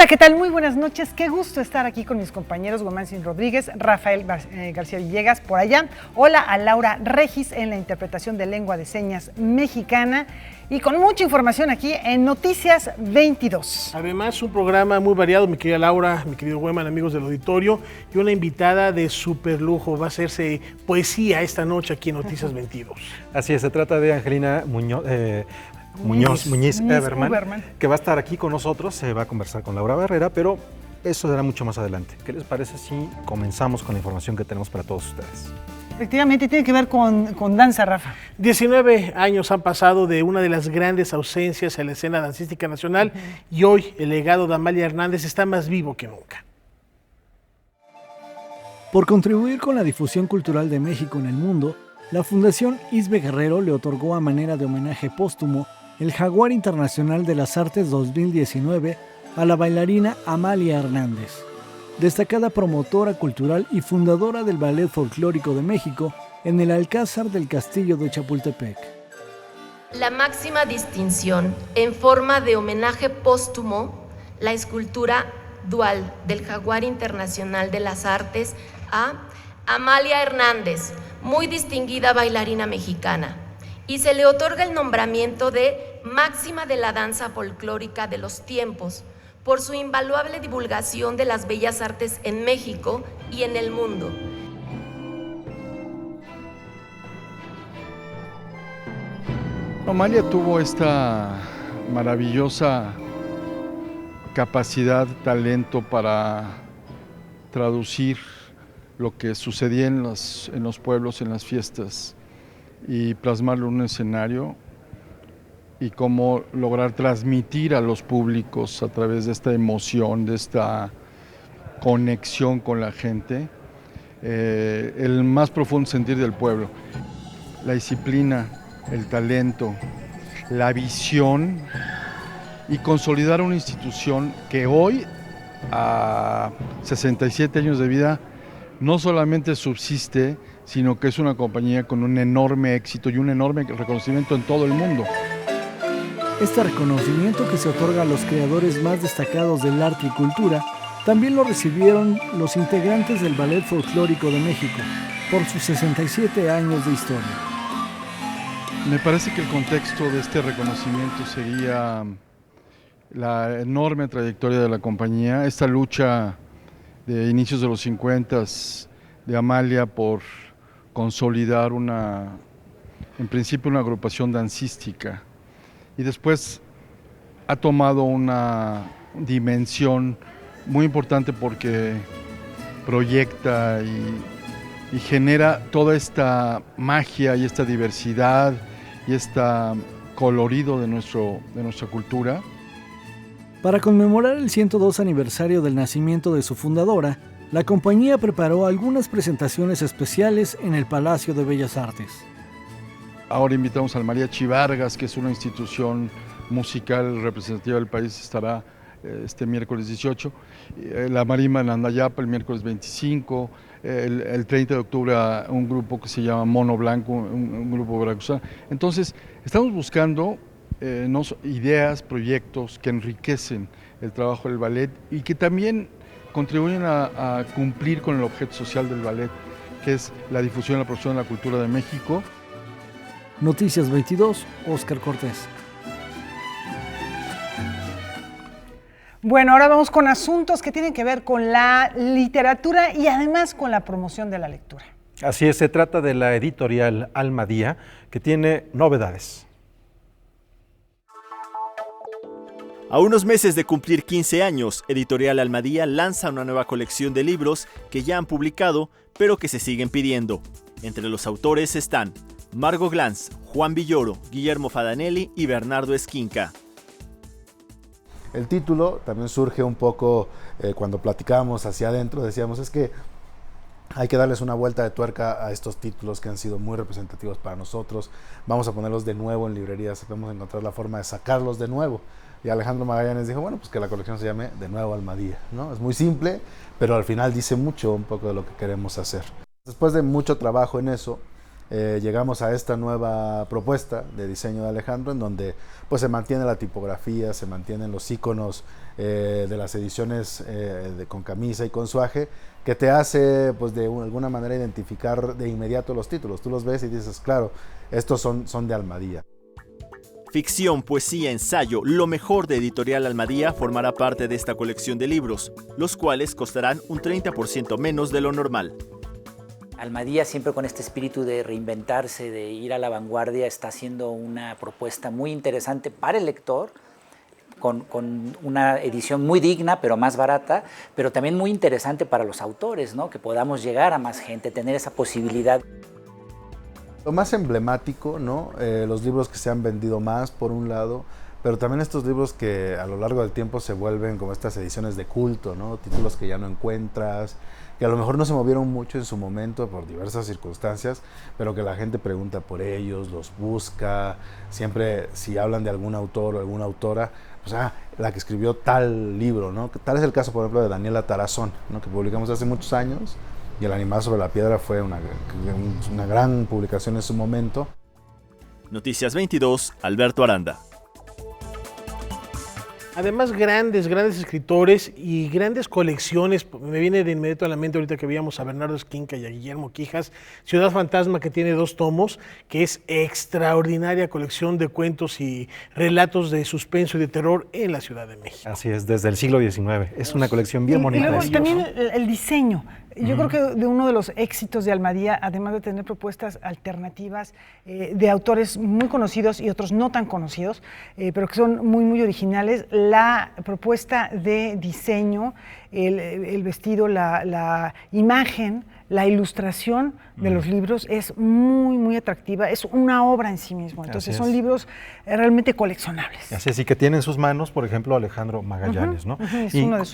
Hola, ¿qué tal? Muy buenas noches. Qué gusto estar aquí con mis compañeros Guamansin Rodríguez, Rafael García Villegas por allá. Hola a Laura Regis en la interpretación de lengua de señas mexicana y con mucha información aquí en Noticias 22. Además, un programa muy variado, mi querida Laura, mi querido Guaman, amigos del auditorio, y una invitada de súper lujo. Va a hacerse poesía esta noche aquí en Noticias 22. Así es, se trata de Angelina Muñiz Eberman, que va a estar aquí con nosotros, se va a conversar con Laura Barrera, pero eso será mucho más adelante. ¿Qué les parece si comenzamos con la información que tenemos para todos ustedes? Efectivamente, tiene que ver con danza, Rafa. 19 años han pasado de una de las grandes ausencias en la escena dancística nacional y hoy el legado de Amalia Hernández está más vivo que nunca. Por contribuir con la difusión cultural de México en el mundo, la Fundación Isbe Guerrero le otorgó a manera de homenaje póstumo el Jaguar Internacional de las Artes 2019 a la bailarina Amalia Hernández, destacada promotora cultural y fundadora del Ballet Folclórico de México en el Alcázar del Castillo de Chapultepec. La máxima distinción en forma de homenaje póstumo, la escultura dual del Jaguar Internacional de las Artes a Amalia Hernández, muy distinguida bailarina mexicana, y se le otorga el nombramiento de máxima de la danza folclórica de los tiempos por su invaluable divulgación de las bellas artes en México y en el mundo. Amalia tuvo esta maravillosa capacidad, talento para traducir lo que sucedía en los pueblos, en las fiestas, y plasmarlo en un escenario y cómo lograr transmitir a los públicos a través de esta emoción, de esta conexión con la gente, el más profundo sentir del pueblo. La disciplina, el talento, la visión y consolidar una institución que hoy, a 67 años de vida, no solamente subsiste, sino que es una compañía con un enorme éxito y un enorme reconocimiento en todo el mundo. Este reconocimiento que se otorga a los creadores más destacados del arte y cultura también lo recibieron los integrantes del Ballet Folclórico de México por sus 67 años de historia. Me parece que el contexto de este reconocimiento sería la enorme trayectoria de la compañía, esta lucha de inicios de los 50 de Amalia por consolidar en principio una agrupación dancística, y después ha tomado una dimensión muy importante porque proyecta y genera toda esta magia y esta diversidad y este colorido de nuestra cultura. Para conmemorar el 102 aniversario del nacimiento de su fundadora, la compañía preparó algunas presentaciones especiales en el Palacio de Bellas Artes. Ahora invitamos al Mariachi Vargas, que es una institución musical representativa del país, estará este miércoles 18, la Marimba Nandayapa el miércoles 25, el 30 de octubre un grupo que se llama Mono Blanco, un grupo veracruzano. Entonces, estamos buscando ideas, proyectos que enriquecen el trabajo del ballet y que también contribuyen a cumplir con el objeto social del ballet, que es la difusión y la promoción de la cultura de México. Noticias 22, Óscar Cortés. Bueno, ahora vamos con asuntos que tienen que ver con la literatura y además con la promoción de la lectura. Así es, se trata de la editorial Almadía, que tiene novedades. A unos meses de cumplir 15 años, Editorial Almadía lanza una nueva colección de libros que ya han publicado, pero que se siguen pidiendo. Entre los autores están Margot Glantz, Juan Villoro, Guillermo Fadanelli y Bernardo Esquinca. El título también surge un poco cuando platicábamos hacia adentro, decíamos es que hay que darles una vuelta de tuerca a estos títulos que han sido muy representativos para nosotros, vamos a ponerlos de nuevo en librerías, vamos a encontrar la forma de sacarlos de nuevo. Y Alejandro Magallanes dijo, bueno, pues que la colección se llame De Nuevo Almadía, ¿no? Es muy simple, pero al final dice mucho un poco de lo que queremos hacer. Después de mucho trabajo en eso, llegamos a esta nueva propuesta de diseño de Alejandro, en donde pues se mantiene la tipografía, se mantienen los iconos de las ediciones con camisa y con suaje, que te hace pues de alguna manera identificar de inmediato los títulos. Tú los ves y dices, claro, estos son de Almadía. Ficción, poesía, ensayo, lo mejor de Editorial Almadía formará parte de esta colección de libros, los cuales costarán un 30% menos de lo normal. Almadía, siempre con este espíritu de reinventarse, de ir a la vanguardia, está haciendo una propuesta muy interesante para el lector, con una edición muy digna, pero más barata, pero también muy interesante para los autores, ¿no? Que podamos llegar a más gente, tener esa posibilidad. Lo más emblemático, ¿no? Los libros que se han vendido más, por un lado, pero también estos libros que a lo largo del tiempo se vuelven como estas ediciones de culto, ¿no? Títulos que ya no encuentras, que a lo mejor no se movieron mucho en su momento por diversas circunstancias, pero que la gente pregunta por ellos, los busca, siempre si hablan de algún autor o alguna autora, pues la que escribió tal libro, ¿no? Tal es el caso, por ejemplo, de Daniela Tarazón, ¿no? Que publicamos hace muchos años, y El animal sobre la piedra fue una gran publicación en su momento. Noticias 22, Alberto Aranda. Además, grandes escritores y grandes colecciones. Me viene de inmediato a la mente ahorita que veíamos a Bernardo Esquinca y a Guillermo Quijas, Ciudad Fantasma, que tiene 2 tomos, que es extraordinaria colección de cuentos y relatos de suspenso y de terror en la Ciudad de México. Así es, desde el siglo XIX. Es una colección bien bonita. Y luego también el diseño. Yo creo que de uno de los éxitos de Almadía, además de tener propuestas alternativas de autores muy conocidos y otros no tan conocidos, pero que son muy originales, la propuesta de diseño, el vestido, la imagen, la ilustración de los libros es muy atractiva, es una obra en sí mismo. Entonces son libros realmente coleccionables. Así es, y que tiene en sus manos, por ejemplo, Alejandro Magallanes, ¿no? Es uno de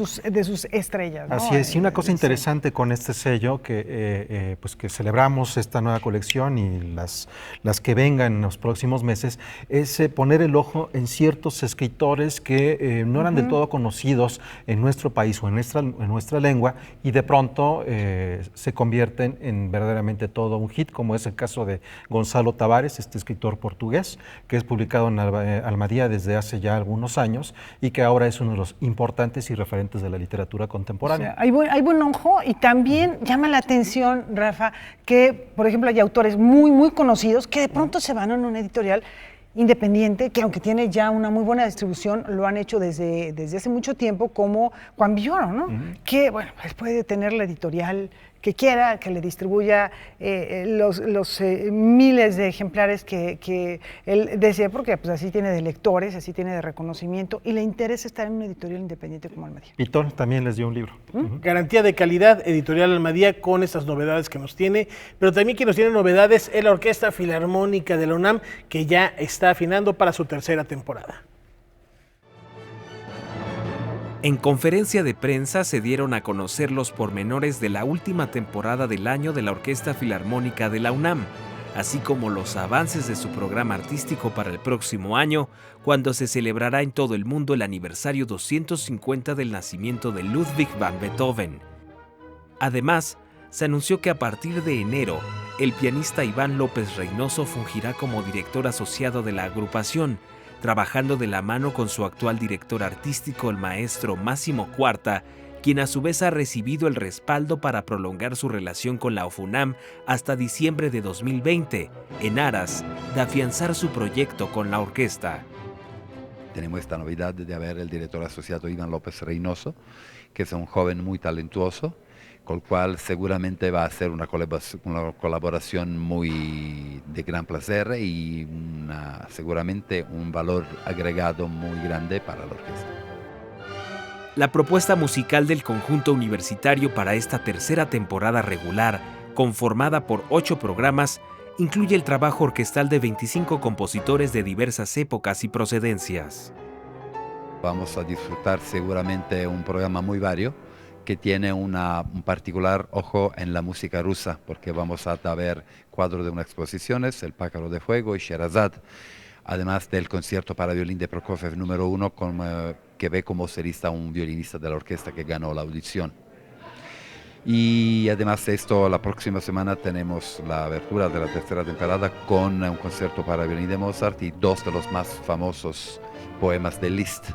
sus estrellas, ¿no? Así es, y una cosa interesante con este sello, que pues que celebramos esta nueva colección y las que vengan en los próximos meses, es poner el ojo en ciertos escritores que no eran del todo conocidos en nuestro país o en nuestra lengua, y de pronto se convierten en verdaderamente todo un hit, como es el caso de Gonzalo Tavares, este escritor portugués, que es publicado en Almadía desde hace ya algunos años y que ahora es uno de los importantes y referentes de la literatura contemporánea. O sea, hay buen ojo, y también llama la atención, Rafa, que, por ejemplo, hay autores muy conocidos que de pronto se van a una editorial independiente, que aunque tiene ya una muy buena distribución, lo han hecho desde hace mucho tiempo, como Juan Villoro, ¿no? Que, bueno, pues puede tener la editorial que quiera, que le distribuya los miles de ejemplares que él desea, porque pues así tiene de lectores, así tiene de reconocimiento, y le interesa estar en una editorial independiente como Almadía. Pitón también les dio un libro. Garantía de calidad, Editorial Almadía, con estas novedades que nos tiene, pero también que nos tiene novedades es la Orquesta Filarmónica de la UNAM, que ya está afinando para su 3ª temporada. En conferencia de prensa se dieron a conocer los pormenores de la última temporada del año de la Orquesta Filarmónica de la UNAM, así como los avances de su programa artístico para el próximo año, cuando se celebrará en todo el mundo el aniversario 250 del nacimiento de Ludwig van Beethoven. Además, se anunció que a partir de enero, el pianista Iván López Reynoso fungirá como director asociado de la agrupación, trabajando de la mano con su actual director artístico, el maestro Máximo Cuarta, quien a su vez ha recibido el respaldo para prolongar su relación con la OFUNAM hasta diciembre de 2020, en aras de afianzar su proyecto con la orquesta. Tenemos esta novedad de haber el director asociado Iván López Reynoso, que es un joven muy talentuoso, con el cual seguramente va a ser una colaboración muy de gran placer y seguramente un valor agregado muy grande para la orquesta. La propuesta musical del conjunto universitario para esta 3ª temporada regular, conformada por 8 programas, incluye el trabajo orquestal de 25 compositores de diversas épocas y procedencias. Vamos a disfrutar seguramente un programa muy vario, que tiene un particular ojo en la música rusa, porque vamos a ver cuadros de unas exposiciones, El pájaro de fuego y Sherazad, además del concierto para violín de Prokofiev número 1, que ve como solista un violinista de la orquesta que ganó la audición. Y además de esto, la próxima semana tenemos la abertura de la tercera temporada con un concierto para violín de Mozart y dos de los más famosos poemas de Liszt,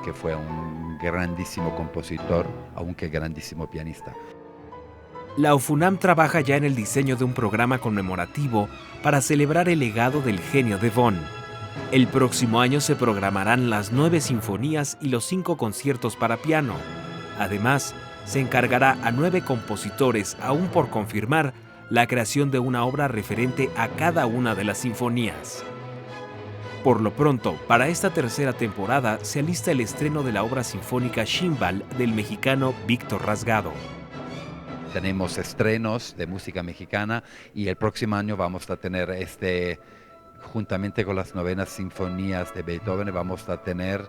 que fue un grandísimo compositor, aunque grandísimo pianista. La UFUNAM trabaja ya en el diseño de un programa conmemorativo para celebrar el legado del genio de Bonn. El próximo año se programarán las 9 sinfonías y los 5 conciertos para piano. Además, se encargará a 9 compositores, aún por confirmar, la creación de una obra referente a cada una de las sinfonías. Por lo pronto, para esta tercera temporada se alista el estreno de la obra sinfónica Chimbal del mexicano Víctor Rasgado. Tenemos estrenos de música mexicana y el próximo año vamos a tener juntamente con las 9 sinfonías de Beethoven, vamos a tener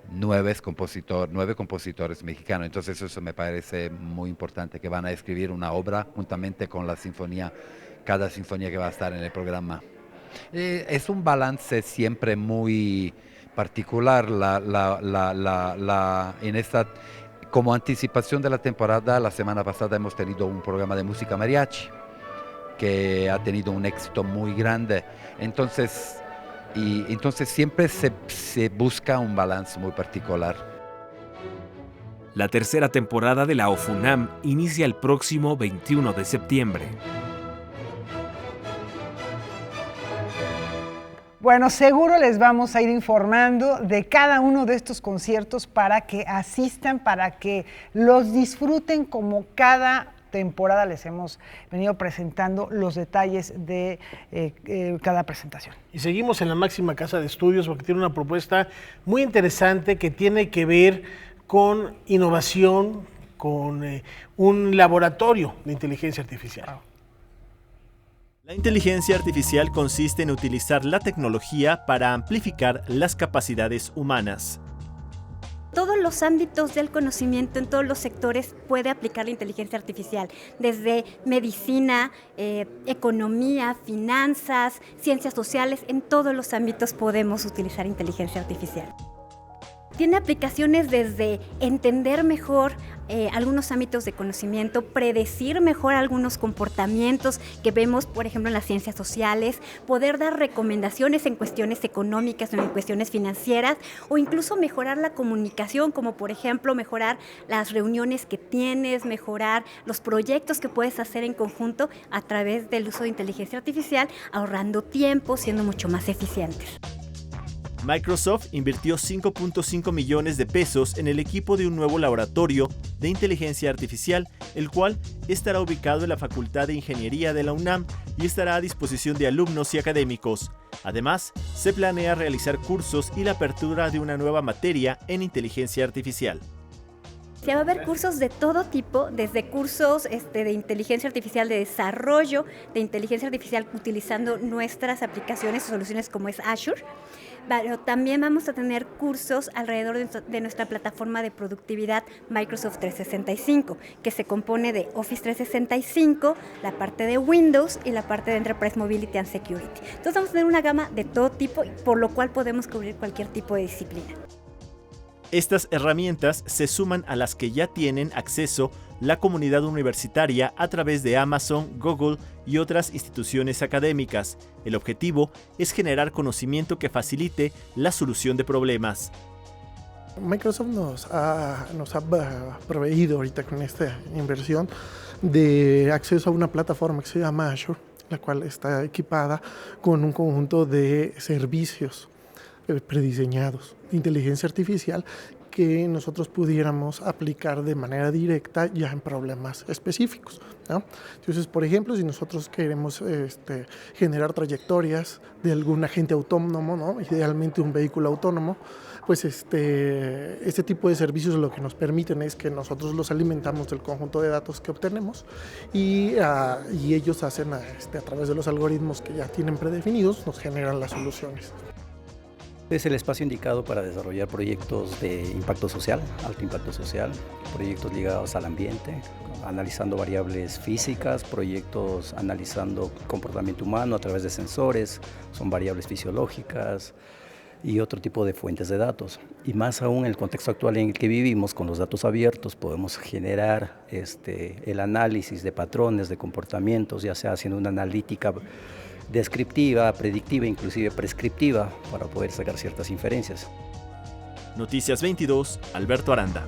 9 compositores mexicanos. Entonces eso me parece muy importante, que van a escribir una obra juntamente con la sinfonía, cada sinfonía que va a estar en el programa. Es un balance siempre muy particular en esta. Como anticipación de la temporada, la semana pasada hemos tenido un programa de música mariachi que ha tenido un éxito muy grande. Entonces siempre se busca un balance muy particular. La tercera temporada de la UFUNAM inicia el próximo 21 de septiembre. Bueno, seguro les vamos a ir informando de cada uno de estos conciertos para que asistan, para que los disfruten como cada temporada les hemos venido presentando los detalles de cada presentación. Y seguimos en la máxima casa de estudios porque tiene una propuesta muy interesante que tiene que ver con innovación, con un laboratorio de inteligencia artificial. La inteligencia artificial consiste en utilizar la tecnología para amplificar las capacidades humanas. Todos los ámbitos del conocimiento, en todos los sectores, puede aplicar la inteligencia artificial, desde medicina, economía, finanzas, ciencias sociales, en todos los ámbitos podemos utilizar inteligencia artificial. Tiene aplicaciones desde entender mejor algunos ámbitos de conocimiento, predecir mejor algunos comportamientos que vemos, por ejemplo, en las ciencias sociales, poder dar recomendaciones en cuestiones económicas o en cuestiones financieras, o incluso mejorar la comunicación, como por ejemplo mejorar las reuniones que tienes, mejorar los proyectos que puedes hacer en conjunto a través del uso de inteligencia artificial, ahorrando tiempo, siendo mucho más eficientes. Microsoft invirtió 5.5 millones de pesos en el equipo de un nuevo laboratorio de inteligencia artificial, el cual estará ubicado en la Facultad de Ingeniería de la UNAM y estará a disposición de alumnos y académicos. Además, se planea realizar cursos y la apertura de una nueva materia en inteligencia artificial. Se va a haber cursos de todo tipo, desde cursos de inteligencia artificial, de desarrollo de inteligencia artificial utilizando nuestras aplicaciones o soluciones como es Azure, pero también vamos a tener cursos alrededor de nuestra plataforma de productividad Microsoft 365, que se compone de Office 365, la parte de Windows y la parte de Enterprise Mobility and Security. Entonces vamos a tener una gama de todo tipo, por lo cual podemos cubrir cualquier tipo de disciplina. Estas herramientas se suman a las que ya tienen acceso la comunidad universitaria a través de Amazon, Google y otras instituciones académicas. El objetivo es generar conocimiento que facilite la solución de problemas. Microsoft nos ha proveído ahorita con esta inversión de acceso a una plataforma que se llama Azure, la cual está equipada con un conjunto de servicios prediseñados de inteligencia artificial que nosotros pudiéramos aplicar de manera directa ya en problemas específicos, ¿no? Entonces, por ejemplo, si nosotros queremos generar trayectorias de algún agente autónomo, ¿no? Idealmente un vehículo autónomo, pues este tipo de servicios lo que nos permiten es que nosotros los alimentamos del conjunto de datos que obtenemos y ellos hacen a través de los algoritmos que ya tienen predefinidos, nos generan las soluciones. Es el espacio indicado para desarrollar proyectos de impacto social, alto impacto social, proyectos ligados al ambiente, analizando variables físicas, proyectos analizando comportamiento humano a través de sensores, son variables fisiológicas y otro tipo de fuentes de datos. y más aún en el contexto actual en el que vivimos, con los datos abiertos, podemos generar el análisis de patrones, de comportamientos, ya sea haciendo una analítica descriptiva, predictiva, inclusive prescriptiva, para poder sacar ciertas inferencias. Noticias 22, Alberto Aranda.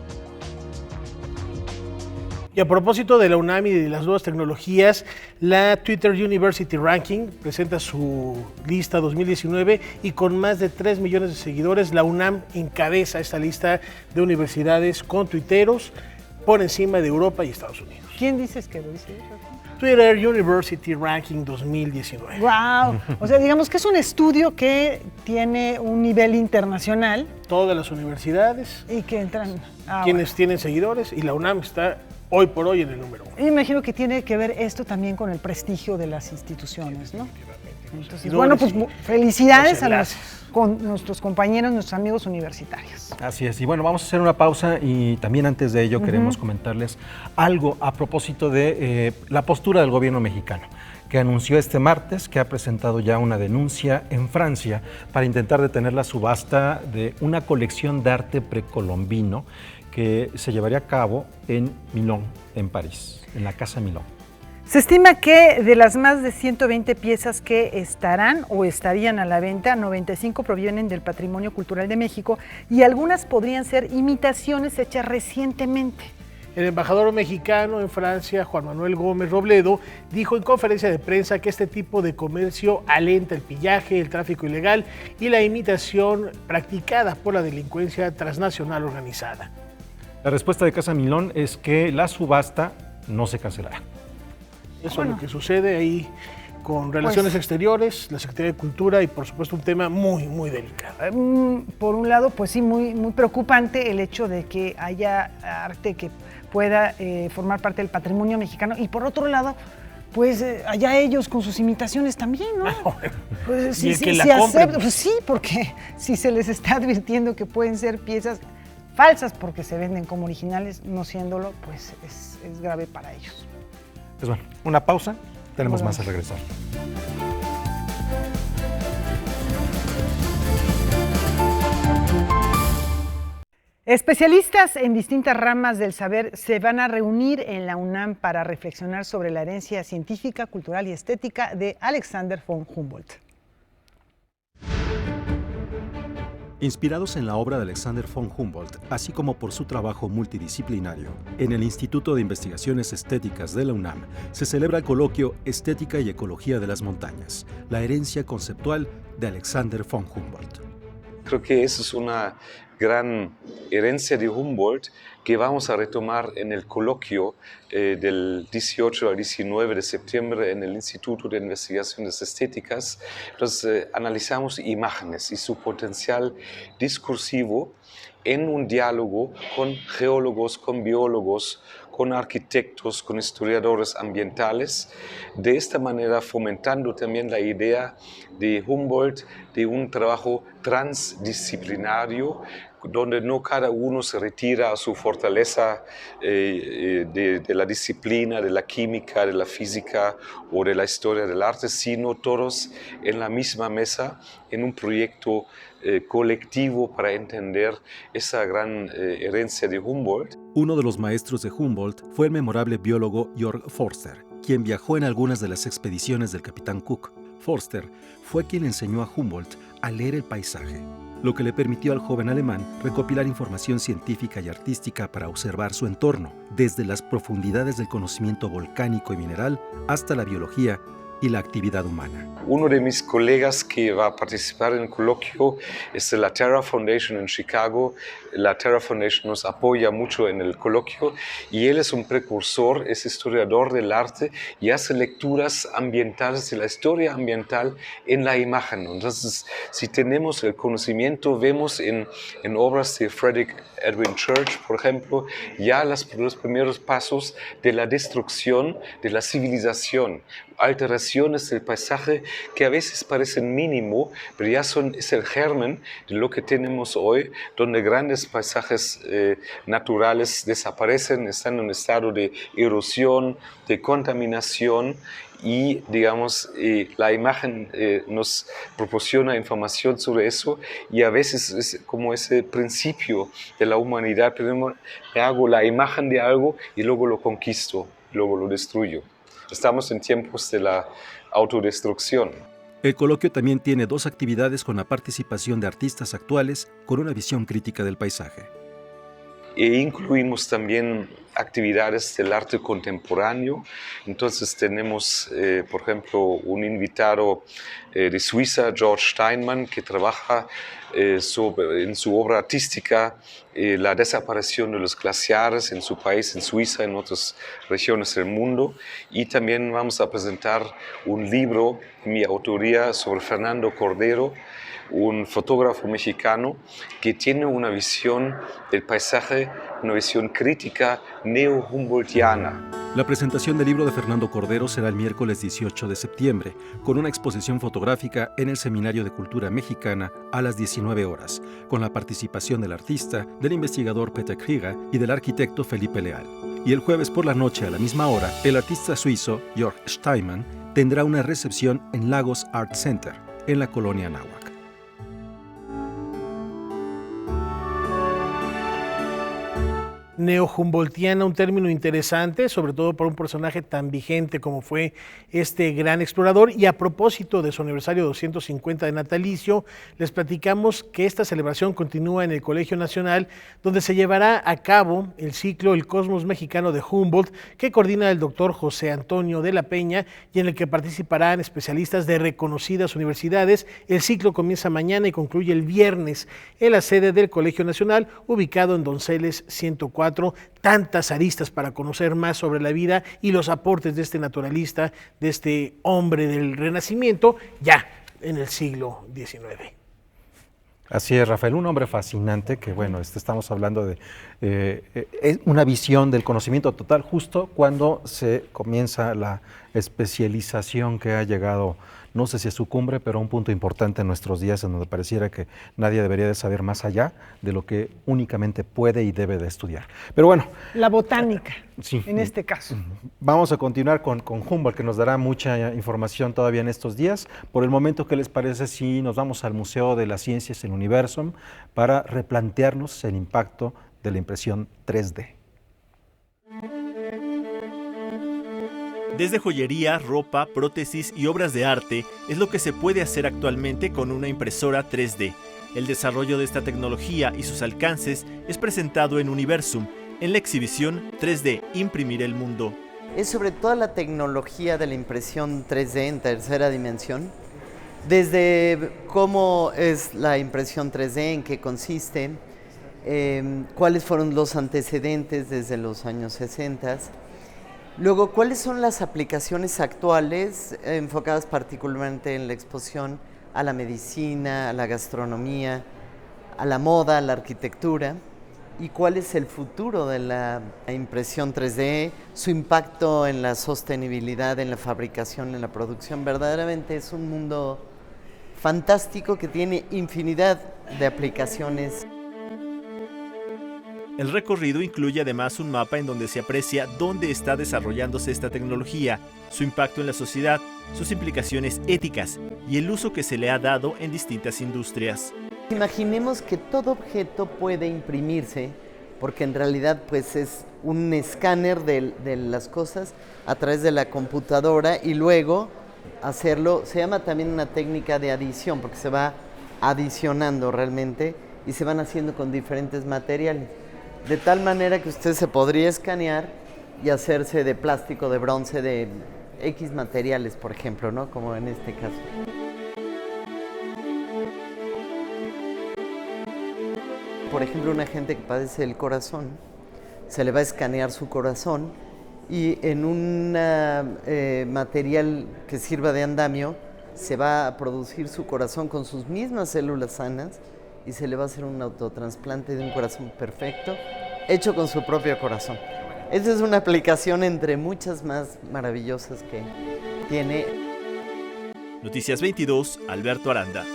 Y a propósito de la UNAM y de las nuevas tecnologías, la Twitter University Ranking presenta su lista 2019 y con más de 3 millones de seguidores, la UNAM encabeza esta lista de universidades con tuiteros por encima de Europa y Estados Unidos. ¿Quién dices que lo dice? Twitter University Ranking 2019. ¡Wow! O sea, digamos que es un estudio que tiene un nivel internacional. Todas las universidades. Y que entran... quienes tienen seguidores, y la UNAM está hoy por hoy en el número 1. Yo imagino que tiene que ver esto también con el prestigio de las instituciones, ¿no? Entonces, No, bueno, pues sí. felicidades a con nuestros compañeros, nuestros amigos universitarios. Así es, y bueno, vamos a hacer una pausa y también antes de ello queremos comentarles algo a propósito de la postura del gobierno mexicano, que anunció este martes que ha presentado ya una denuncia en Francia para intentar detener la subasta de una colección de arte precolombino que se llevaría a cabo en Milón, en París, en la Casa Milón. Se estima que de las más de 120 piezas que estarán o estarían a la venta, 95 provienen del patrimonio cultural de México y algunas podrían ser imitaciones hechas recientemente. El embajador mexicano en Francia, Juan Manuel Gómez Robledo, dijo en conferencia de prensa que este tipo de comercio alenta el pillaje, el tráfico ilegal y la imitación practicada por la delincuencia transnacional organizada. La respuesta de Casa Milón es que la subasta no se cancelará. Eso es lo que sucede ahí con Relaciones Exteriores, la Secretaría de Cultura y por supuesto un tema muy, muy delicado. Por un lado, pues sí, muy, muy preocupante el hecho de que haya arte que pueda formar parte del patrimonio mexicano y por otro lado, pues allá ellos con sus imitaciones también, ¿no? Pues, y el que la compre, pues sí, porque si se les está advirtiendo que pueden ser piezas falsas porque se venden como originales, no siéndolo, pues es grave para ellos. Pues bueno, una pausa, tenemos más al regresar. Especialistas en distintas ramas del saber se van a reunir en la UNAM para reflexionar sobre la herencia científica, cultural y estética de Alexander von Humboldt. Inspirados en la obra de Alexander von Humboldt, así como por su trabajo multidisciplinario, en el Instituto de Investigaciones Estéticas de la UNAM se celebra el coloquio Estética y Ecología de las Montañas, la herencia conceptual de Alexander von Humboldt. Creo que esa es una gran herencia de Humboldt que vamos a retomar en el coloquio del 18 al 19 de septiembre en el Instituto de Investigaciones Estéticas. Entonces analizamos imágenes y su potencial discursivo en un diálogo con geólogos, con biólogos, con arquitectos, con historiadores ambientales, de esta manera fomentando también la idea de Humboldt de un trabajo transdisciplinario, donde no cada uno se retira a su fortaleza de la disciplina, de la química, de la física o de la historia del arte, sino todos en la misma mesa, en un proyecto colectivo para entender esa gran herencia de Humboldt. Uno de los maestros de Humboldt fue el memorable biólogo Jörg Forster, quien viajó en algunas de las expediciones del capitán Cook. Forster fue quien enseñó a Humboldt a leer el paisaje, lo que le permitió al joven alemán recopilar información científica y artística para observar su entorno, desde las profundidades del conocimiento volcánico y mineral hasta la biología y la actividad humana. Uno de mis colegas que va a participar en el coloquio es de la Terra Foundation en Chicago. La Terra Foundation nos apoya mucho en el coloquio y él es un precursor, es historiador del arte y hace lecturas ambientales de la historia ambiental en la imagen. Entonces, si tenemos el conocimiento, vemos en obras de Frederick Edwin Church, por ejemplo, ya los primeros pasos de la destrucción de la civilización, alteraciones del paisaje que a veces parecen mínimo, pero ya es el germen de lo que tenemos hoy, donde grandes paisajes naturales desaparecen, están en un estado de erosión, de contaminación, y, digamos, la imagen nos proporciona información sobre eso, y a veces es como ese principio de la humanidad. Primero me hago la imagen de algo y luego lo conquisto, luego lo destruyo. Estamos en tiempos de la autodestrucción. El coloquio también tiene 2 actividades con la participación de artistas actuales con una visión crítica del paisaje. E incluimos también actividades del arte contemporáneo. Entonces tenemos, por ejemplo, un invitado de Suiza, George Steinmann, que trabaja en su obra artística la desaparición de los glaciares en su país, en Suiza, en otras regiones del mundo. Y también vamos a presentar un libro de mi autoría sobre Fernando Cordero, un fotógrafo mexicano que tiene una visión del paisaje, una visión crítica neo-humboldtiana. La presentación del libro de Fernando Cordero será el miércoles 18 de septiembre, con una exposición fotográfica en el Seminario de Cultura Mexicana a las 19 horas, con la participación del artista, del investigador Peter Krieger y del arquitecto Felipe Leal. Y el jueves por la noche a la misma hora, el artista suizo Jörg Steinmann tendrá una recepción en Lagos Art Center, en la colonia Anáhuac. Neo-humboldtiana, un término interesante, sobre todo para un personaje tan vigente como fue este gran explorador. Y a propósito de su aniversario 250 de natalicio, les platicamos que esta celebración continúa en el Colegio Nacional, donde se llevará a cabo el ciclo El Cosmos Mexicano de Humboldt, que coordina el doctor José Antonio de la Peña y en el que participarán especialistas de reconocidas universidades. El ciclo comienza mañana y concluye el viernes en la sede del Colegio Nacional, ubicado en Donceles 104. Tantas aristas para conocer más sobre la vida y los aportes de este naturalista, de este hombre del Renacimiento, ya en el siglo XIX. Así es, Rafael, un hombre fascinante que, bueno, estamos hablando de una visión del conocimiento total justo cuando se comienza la especialización que ha llegado, no sé si a su cumbre, pero a un punto importante en nuestros días en donde pareciera que nadie debería de saber más allá de lo que únicamente puede y debe de estudiar. Pero bueno. La botánica, sí, en este caso. Vamos a continuar con Humboldt, que nos dará mucha información todavía en estos días. Por el momento, ¿qué les parece si nos vamos al Museo de las Ciencias en Universum para replantearnos el impacto de la impresión 3D? Desde joyería, ropa, prótesis y obras de arte es lo que se puede hacer actualmente con una impresora 3D. El desarrollo de esta tecnología y sus alcances es presentado en Universum, en la exhibición 3D Imprimir el Mundo. Es sobre toda la tecnología de la impresión 3D en tercera dimensión, desde cómo es la impresión 3D, en qué consiste, cuáles fueron los antecedentes desde los años 60. Luego, ¿cuáles son las aplicaciones actuales enfocadas particularmente en la exposición a la medicina, a la gastronomía, a la moda, a la arquitectura? ¿Y cuál es el futuro de la impresión 3D, su impacto en la sostenibilidad, en la fabricación, en la producción? Verdaderamente es un mundo fantástico que tiene infinidad de aplicaciones. El recorrido incluye además un mapa en donde se aprecia dónde está desarrollándose esta tecnología, su impacto en la sociedad, sus implicaciones éticas y el uso que se le ha dado en distintas industrias. Imaginemos que todo objeto puede imprimirse, porque en realidad pues es un escáner de las cosas a través de la computadora y luego hacerlo, se llama también una técnica de adición, porque se va adicionando realmente y se van haciendo con diferentes materiales. De tal manera que usted se podría escanear y hacerse de plástico, de bronce, de X materiales, por ejemplo, ¿no? Como en este caso. Por ejemplo, una gente que padece el corazón, se le va a escanear su corazón y en un material que sirva de andamio se va a producir su corazón con sus mismas células sanas y se le va a hacer un autotrasplante de un corazón perfecto, hecho con su propio corazón. Esa es una aplicación entre muchas más maravillosas que tiene. Noticias 22, Alberto Aranda.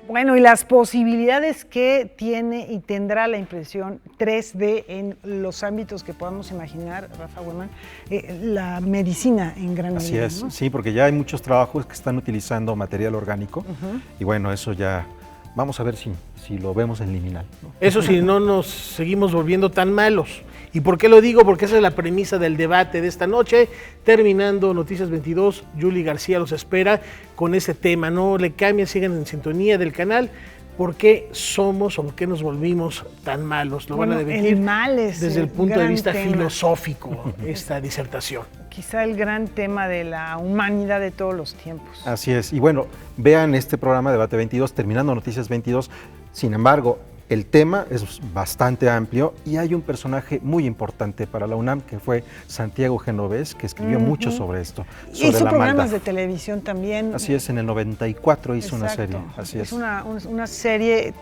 Bueno, y las posibilidades que tiene y tendrá la impresión 3D en los ámbitos que podamos imaginar, Rafa Wellman, la medicina en gran medida. Así es, ¿no? sí, porque ya hay muchos trabajos que están utilizando material orgánico y bueno, eso ya, vamos a ver si lo vemos en liminal, ¿no? Eso si no nos seguimos volviendo tan malos. ¿Y por qué lo digo? Porque esa es la premisa del debate de esta noche. Terminando Noticias 22, Yuli García los espera con ese tema. No le cambien, sigan en sintonía del canal. ¿Por qué somos o por qué nos volvimos tan malos? Lo van a debatir el mal es desde el punto de gran vista tema filosófico, esta disertación. Quizá el gran tema de la humanidad de todos los tiempos. Así es, y bueno, vean este programa Debate 22, terminando Noticias 22. Sin embargo, el tema es bastante amplio y hay un personaje muy importante para la UNAM que fue Santiago Genovés, que escribió mucho sobre esto, sobre hizo la programas maldad. de televisión también. Así es, en el 94 hizo una serie. Así es. Una serie,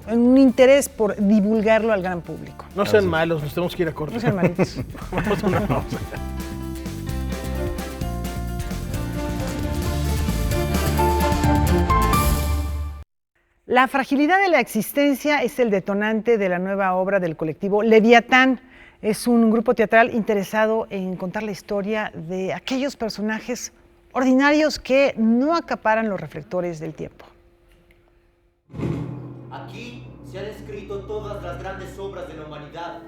un interés por divulgarlo al gran público. No sean malos, nos tenemos que ir a corte. No sean malitos. Vamos a una pausa. La fragilidad de la existencia es el detonante de la nueva obra del colectivo Leviatán. Es un grupo teatral interesado en contar la historia de aquellos personajes ordinarios que no acaparan los reflectores del tiempo. Aquí se han escrito todas las grandes obras de la humanidad.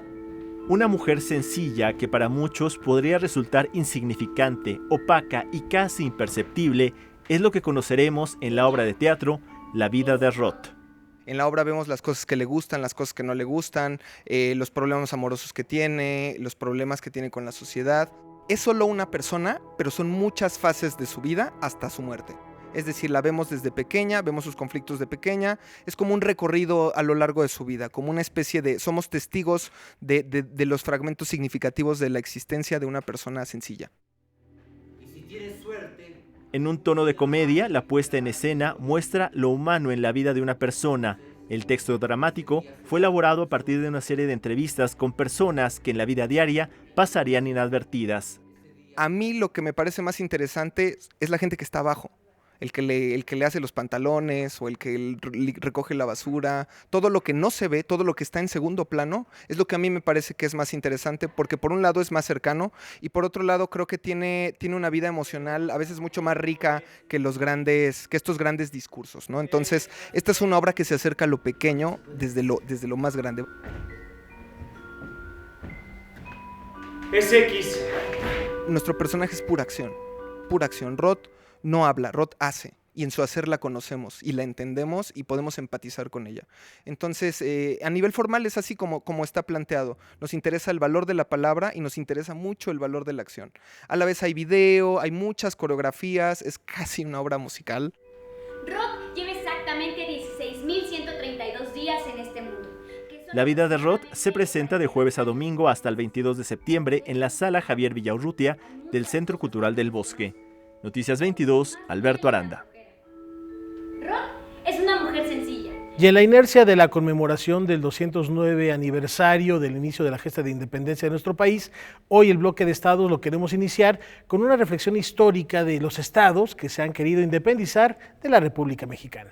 Una mujer sencilla que para muchos podría resultar insignificante, opaca y casi imperceptible es lo que conoceremos en la obra de teatro La vida de Roth. En la obra vemos las cosas que le gustan, las cosas que no le gustan, los problemas amorosos que tiene, los problemas que tiene con la sociedad. Es solo una persona, pero son muchas fases de su vida hasta su muerte. Es decir, la vemos desde pequeña, vemos sus conflictos de pequeña, es como un recorrido a lo largo de su vida, como una especie de, somos testigos de los fragmentos significativos de la existencia de una persona sencilla. Y si tienes suerte... En un tono de comedia, la puesta en escena muestra lo humano en la vida de una persona. El texto dramático fue elaborado a partir de una serie de entrevistas con personas que en la vida diaria pasarían inadvertidas. A mí lo que me parece más interesante es la gente que está abajo. El que le hace los pantalones o el que recoge la basura, todo lo que no se ve, todo lo que está en segundo plano, es lo que a mí me parece que es más interesante porque por un lado es más cercano y por otro lado creo que tiene una vida emocional a veces mucho más rica que estos grandes discursos, ¿no? Entonces, esta es una obra que se acerca a lo pequeño desde lo más grande. Es X. Nuestro personaje es pura acción. Roth no habla, Roth hace, y en su hacer la conocemos y la entendemos y podemos empatizar con ella. Entonces, a nivel formal es así como está planteado. Nos interesa el valor de la palabra y nos interesa mucho el valor de la acción. A la vez hay video, hay muchas coreografías, es casi una obra musical. Roth lleva exactamente 16.132 días en este mundo. La vida de Roth se presenta de jueves a domingo hasta el 22 de septiembre en la Sala Javier Villaurrutia del Centro Cultural del Bosque. Noticias 22, Alberto Aranda. Roth es una mujer sencilla. Y en la inercia de la conmemoración del 209 aniversario del inicio de la gesta de independencia de nuestro país, hoy el bloque de estados lo queremos iniciar con una reflexión histórica de los estados que se han querido independizar de la República Mexicana.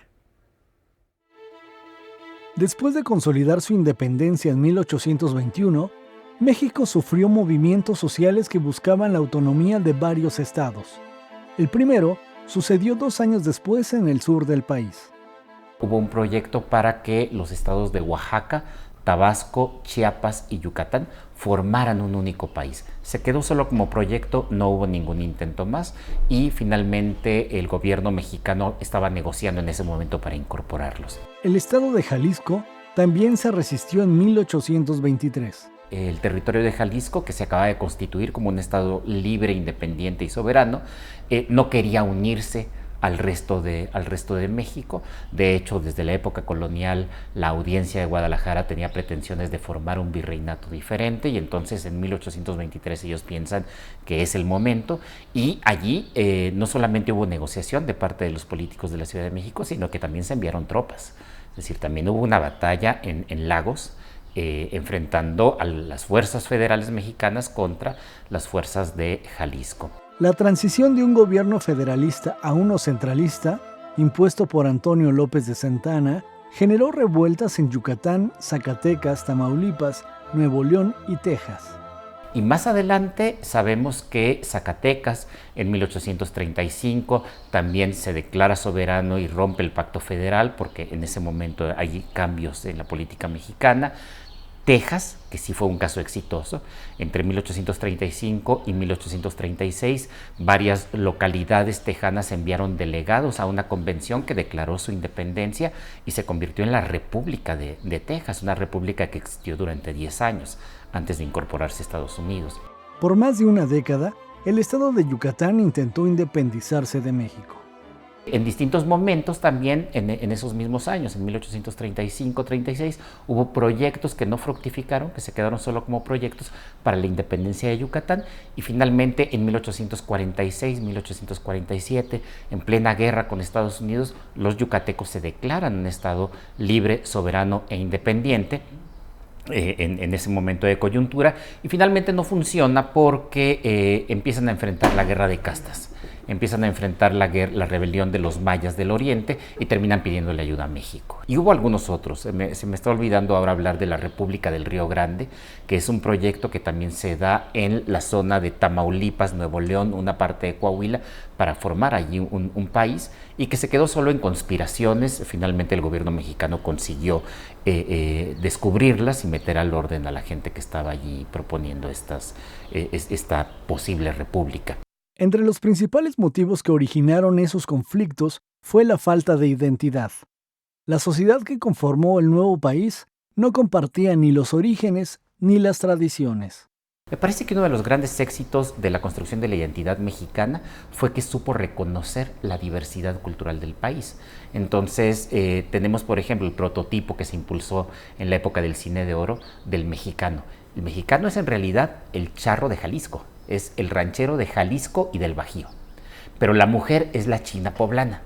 Después de consolidar su independencia en 1821, México sufrió movimientos sociales que buscaban la autonomía de varios estados. El primero sucedió 2 años después en el sur del país. Hubo un proyecto para que los estados de Oaxaca, Tabasco, Chiapas y Yucatán formaran un único país. Se quedó solo como proyecto, no hubo ningún intento más y finalmente el gobierno mexicano estaba negociando en ese momento para incorporarlos. El estado de Jalisco también se resistió en 1823. El territorio de Jalisco, que se acaba de constituir como un estado libre, independiente y soberano, no quería unirse al resto de México. De hecho, desde la época colonial, la audiencia de Guadalajara tenía pretensiones de formar un virreinato diferente y entonces en 1823 ellos piensan que es el momento y allí no solamente hubo negociación de parte de los políticos de la Ciudad de México, sino que también se enviaron tropas. Es decir, también hubo una batalla en Lagos, enfrentando a las fuerzas federales mexicanas contra las fuerzas de Jalisco. La transición de un gobierno federalista a uno centralista impuesto por Antonio López de Santana, generó revueltas en Yucatán, Zacatecas, Tamaulipas, Nuevo León y Texas. Y más adelante sabemos que Zacatecas en 1835 también se declara soberano y rompe el pacto federal, porque en ese momento hay cambios en la política mexicana. Texas, que sí fue un caso exitoso, entre 1835 y 1836 varias localidades tejanas enviaron delegados a una convención que declaró su independencia y se convirtió en la República de Texas, una república que existió durante 10 años antes de incorporarse a Estados Unidos. Por más de una década, el estado de Yucatán intentó independizarse de México. En distintos momentos también, en esos mismos años, en 1835-36, hubo proyectos que no fructificaron, que se quedaron solo como proyectos para la independencia de Yucatán, y finalmente en 1846-1847, en plena guerra con Estados Unidos, los yucatecos se declaran un estado libre, soberano e independiente, en ese momento de coyuntura, y finalmente no funciona porque empiezan a enfrentar la guerra de castas. Empiezan a enfrentar la rebelión de los mayas del oriente y terminan pidiéndole ayuda a México. Y hubo algunos otros, se me está olvidando ahora hablar de la República del Río Grande, que es un proyecto que también se da en la zona de Tamaulipas, Nuevo León, una parte de Coahuila, para formar allí un país, y que se quedó solo en conspiraciones. Finalmente el gobierno mexicano consiguió descubrirlas y meter al orden a la gente que estaba allí proponiendo esta posible república. Entre los principales motivos que originaron esos conflictos fue la falta de identidad. La sociedad que conformó el nuevo país no compartía ni los orígenes ni las tradiciones. Me parece que uno de los grandes éxitos de la construcción de la identidad mexicana fue que supo reconocer la diversidad cultural del país. Entonces, tenemos, por ejemplo, el prototipo que se impulsó en la época del Cine de Oro del mexicano. El mexicano es en realidad el charro de Jalisco, es el ranchero de Jalisco y del Bajío, pero la mujer es la china poblana.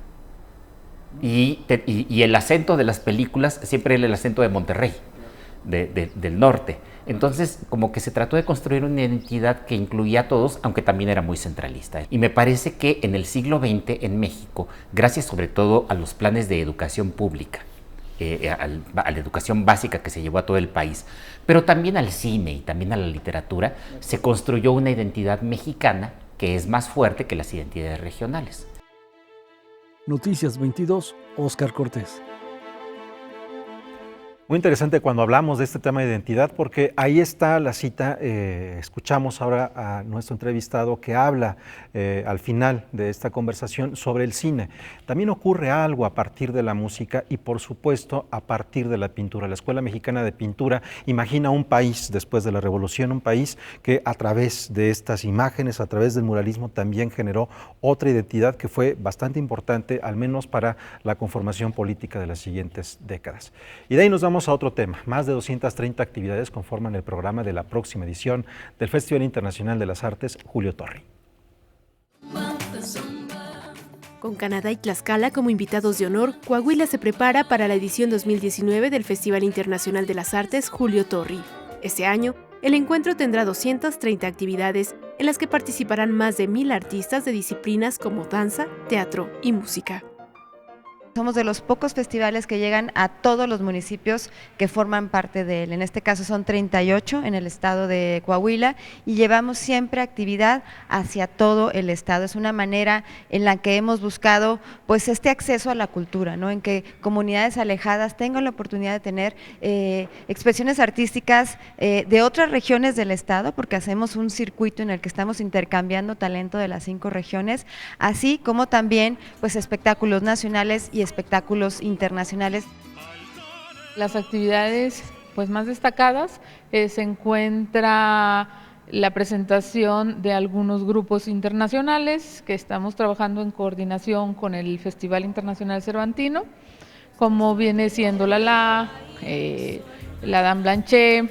Y el acento de las películas siempre era el acento de Monterrey, del norte. Entonces, como que se trató de construir una identidad que incluía a todos, aunque también era muy centralista. Y me parece que en el siglo XX en México, gracias sobre todo a los planes de educación pública, a la educación básica que se llevó a todo el país, pero también al cine y también a la literatura, se construyó una identidad mexicana que es más fuerte que las identidades regionales. Noticias 22, Óscar Cortés. Muy interesante cuando hablamos de este tema de identidad, porque ahí está la cita. Escuchamos ahora a nuestro entrevistado que habla al final de esta conversación sobre el cine. También ocurre algo a partir de la música y, por supuesto, a partir de la pintura. La Escuela Mexicana de Pintura imagina un país después de la Revolución, un país que a través de estas imágenes, a través del muralismo, también generó otra identidad que fue bastante importante, al menos para la conformación política de las siguientes décadas. Y de ahí nos vamos a otro tema. Más de 230 actividades conforman el programa de la próxima edición del Festival Internacional de las Artes Julio Torri. Con Canadá y Tlaxcala como invitados de honor, Coahuila se prepara para la edición 2019 del Festival Internacional de las Artes Julio Torri. Este año, el encuentro tendrá 230 actividades en las que participarán más de 1,000 artistas de disciplinas como danza, teatro y música. Somos de los pocos festivales que llegan a todos los municipios que forman parte de él. En este caso son 38 en el estado de Coahuila y llevamos siempre actividad hacia todo el estado. Es una manera en la que hemos buscado pues este acceso a la cultura, ¿no? En que comunidades alejadas tengan la oportunidad de tener expresiones artísticas de otras regiones del estado, porque hacemos un circuito en el que estamos intercambiando talento de las 5 regiones, así como también pues espectáculos nacionales y espectáculos internacionales. Las actividades pues más destacadas se encuentra la presentación de algunos grupos internacionales que estamos trabajando en coordinación con el Festival Internacional Cervantino, como viene siendo la Dame Blanche,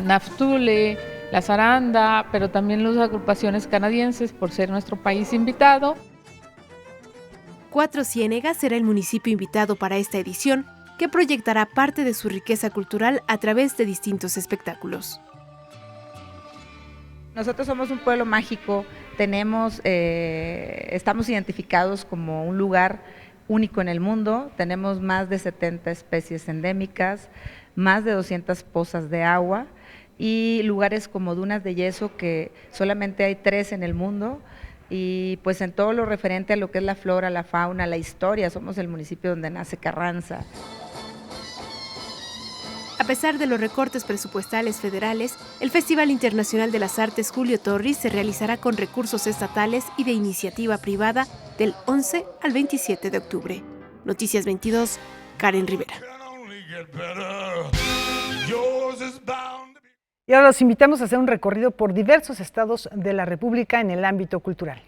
Naftule, la Zaranda, pero también las agrupaciones canadienses por ser nuestro país invitado. Cuatro Ciénegas será el municipio invitado para esta edición, que proyectará parte de su riqueza cultural a través de distintos espectáculos. Nosotros somos un pueblo mágico, estamos identificados como un lugar único en el mundo. Tenemos más de 70 especies endémicas, más de 200 pozas de agua y lugares como dunas de yeso, que solamente hay 3 en el mundo. Y pues en todo lo referente a lo que es la flora, la fauna, la historia, somos el municipio donde nace Carranza. A pesar de los recortes presupuestales federales, el Festival Internacional de las Artes Julio Torri se realizará con recursos estatales y de iniciativa privada del 11 al 27 de octubre. Noticias 22, Karen Rivera. Y ahora los invitamos a hacer un recorrido por diversos estados de la República en el ámbito cultural.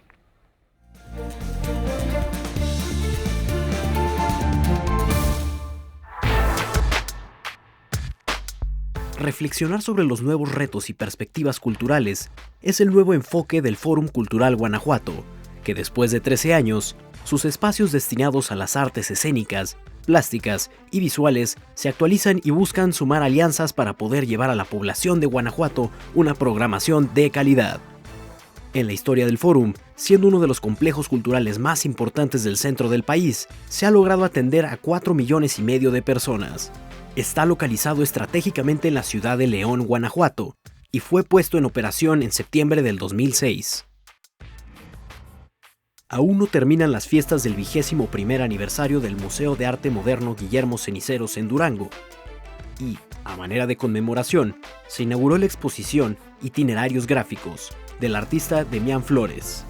Reflexionar sobre los nuevos retos y perspectivas culturales es el nuevo enfoque del Fórum Cultural Guanajuato, que después de 13 años, sus espacios destinados a las artes escénicas, plásticas y visuales se actualizan y buscan sumar alianzas para poder llevar a la población de Guanajuato una programación de calidad. En la historia del Fórum, siendo uno de los complejos culturales más importantes del centro del país, se ha logrado atender a 4,5 millones de personas. Está localizado estratégicamente en la ciudad de León, Guanajuato, y fue puesto en operación en septiembre del 2006. Aún no terminan las fiestas del 21º aniversario del Museo de Arte Moderno Guillermo Ceniceros en Durango, y, a manera de conmemoración, se inauguró la exposición Itinerarios Gráficos, del artista Demián Flores.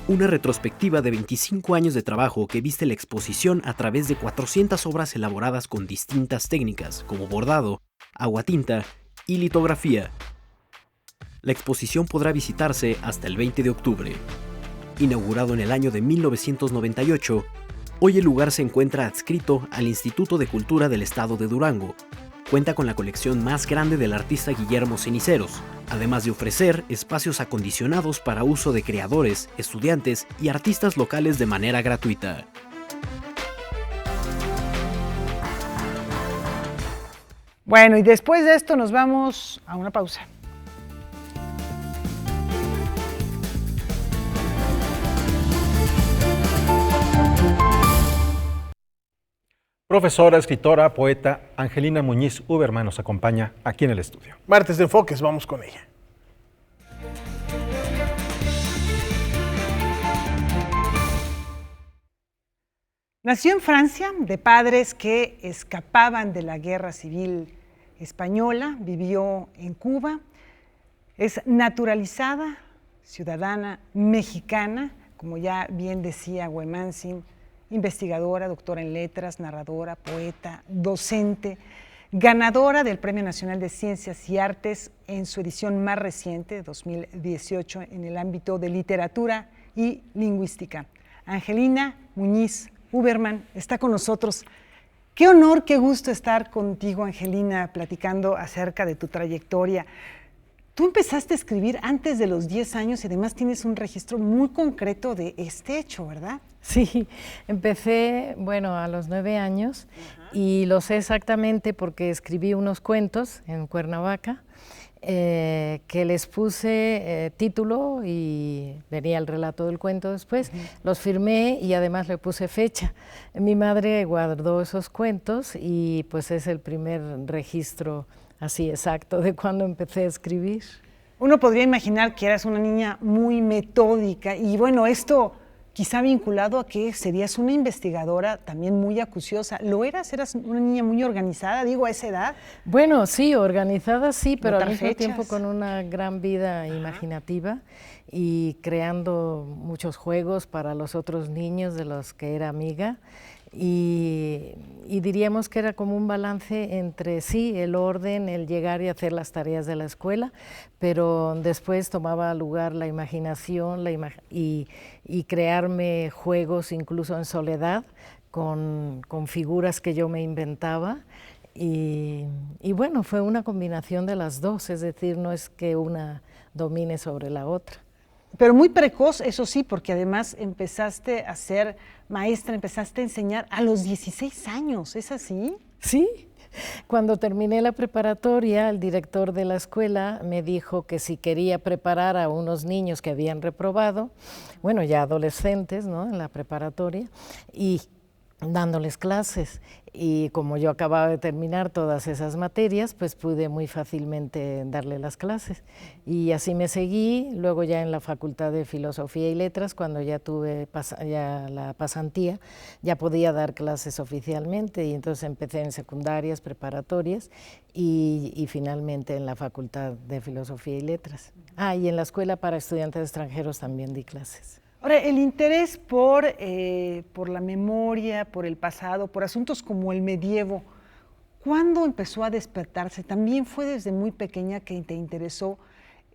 Una retrospectiva de 25 años de trabajo que viste la exposición a través de 400 obras elaboradas con distintas técnicas como bordado, aguatinta y litografía. La exposición podrá visitarse hasta el 20 de octubre. Inaugurado en el año de 1998, hoy el lugar se encuentra adscrito al Instituto de Cultura del Estado de Durango. Cuenta con la colección más grande del artista Guillermo Ceniceros, además de ofrecer espacios acondicionados para uso de creadores, estudiantes y artistas locales de manera gratuita. Bueno, y después de esto nos vamos a una pausa. Profesora, escritora, poeta, Angelina Muñiz Uberman nos acompaña aquí en el estudio. Martes de Enfoques, vamos con ella. Nació en Francia, de padres que escapaban de la Guerra Civil Española, vivió en Cuba, es naturalizada, ciudadana mexicana, como ya bien decía Huemansin, investigadora, doctora en letras, narradora, poeta, docente, ganadora del Premio Nacional de Ciencias y Artes en su edición más reciente, 2018, en el ámbito de literatura y lingüística. Angelina Muñiz Uberman está con nosotros. Qué honor, qué gusto estar contigo, Angelina, platicando acerca de tu trayectoria. Tú empezaste a escribir antes de los 10 años y además tienes un registro muy concreto de este hecho, ¿verdad? Sí, empecé, bueno, a los 9 años y lo sé exactamente porque escribí unos cuentos en Cuernavaca que les puse título y venía el relato del cuento después, los firmé y además le puse fecha. Mi madre guardó esos cuentos y pues es el primer registro así exacto de cuando empecé a escribir. Uno podría imaginar que eras una niña muy metódica y bueno, esto quizá vinculado a que serías una investigadora también muy acuciosa. ¿Lo eras? ¿Eras una niña muy organizada, digo, a esa edad? Bueno, sí, organizada sí, pero al mismo fechas. tiempo con una gran vida imaginativa y creando muchos juegos para los otros niños de los que era amiga. Y diríamos que era como un balance entre sí, el orden, el llegar y hacer las tareas de la escuela, pero después tomaba lugar la imaginación y crearme juegos incluso en soledad con figuras que yo me inventaba. Y bueno, fue una combinación de las dos, es decir, no es que una domine sobre la otra. Pero muy precoz, eso sí, porque además empezaste a ser maestra, empezaste a enseñar a los 16 años, ¿es así? Sí, cuando terminé la preparatoria, el director de la escuela me dijo que si quería preparar a unos niños que habían reprobado, bueno, ya adolescentes, ¿no?, en la preparatoria, y dándoles clases, y como yo acababa de terminar todas esas materias, pues pude muy fácilmente darle las clases, y así me seguí. Luego ya en la Facultad de Filosofía y Letras, cuando ya tuve ya la pasantía, ya podía dar clases oficialmente, y entonces empecé en secundarias, preparatorias y finalmente en la Facultad de Filosofía y Letras. Y en la Escuela para Estudiantes Extranjeros también di clases. Ahora, el interés por la memoria, por el pasado, por asuntos como el medievo, ¿cuándo empezó a despertarse? ¿También fue desde muy pequeña que te interesó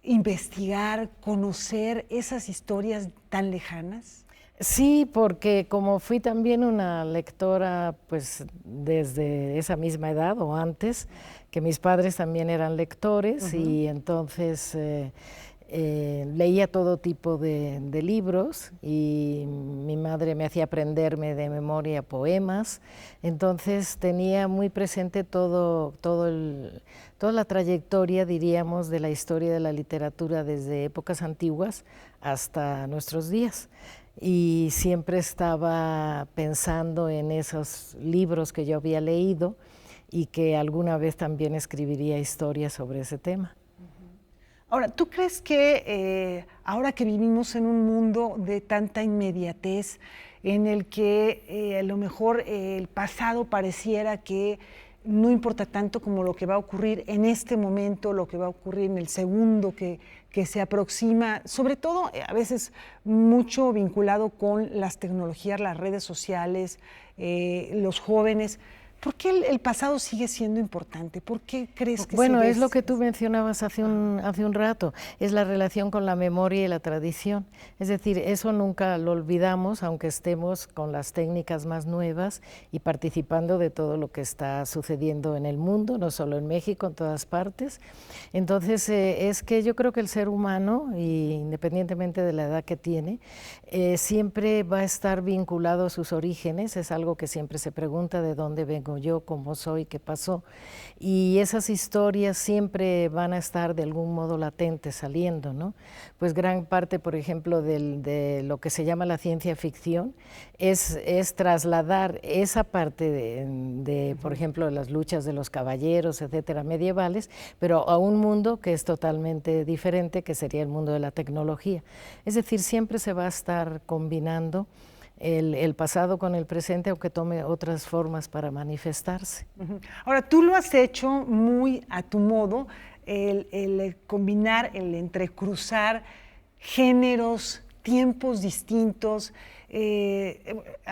investigar, conocer esas historias tan lejanas? Sí, porque como fui también una lectora pues desde esa misma edad o antes, que mis padres también eran lectores, y entonces leía todo tipo de libros, y mi madre me hacía aprenderme de memoria poemas, entonces tenía muy presente toda la trayectoria, diríamos, de la historia de la literatura desde épocas antiguas hasta nuestros días. Y siempre estaba pensando en esos libros que yo había leído y que alguna vez también escribiría historias sobre ese tema. Ahora, ¿tú crees que ahora que vivimos en un mundo de tanta inmediatez, en el que a lo mejor el pasado pareciera que no importa tanto como lo que va a ocurrir en este momento, lo que va a ocurrir en el segundo que se aproxima, sobre todo a veces mucho vinculado con las tecnologías, las redes sociales, los jóvenes? ¿Por qué el pasado sigue siendo importante? ¿Por qué crees que Bueno, es lo que tú mencionabas hace un rato, es la relación con la memoria y la tradición. Es decir, eso nunca lo olvidamos, aunque estemos con las técnicas más nuevas y participando de todo lo que está sucediendo en el mundo, no solo en México, en todas partes. Entonces, es que yo creo que el ser humano, y independientemente de la edad que tiene, siempre va a estar vinculado a sus orígenes. Es algo que siempre se pregunta: ¿de dónde vengo yo, cómo soy, qué pasó? Y esas historias siempre van a estar de algún modo latentes, saliendo, ¿no? Pues gran parte, por ejemplo, de lo que se llama la ciencia ficción es trasladar esa parte de, por ejemplo, las luchas de los caballeros, etcétera, medievales, pero a un mundo que es totalmente diferente, que sería el mundo de la tecnología. Es decir, siempre se va a estar combinando el pasado con el presente, aunque tome otras formas para manifestarse. Ahora, tú lo has hecho muy a tu modo, el combinar, el entrecruzar géneros, tiempos distintos.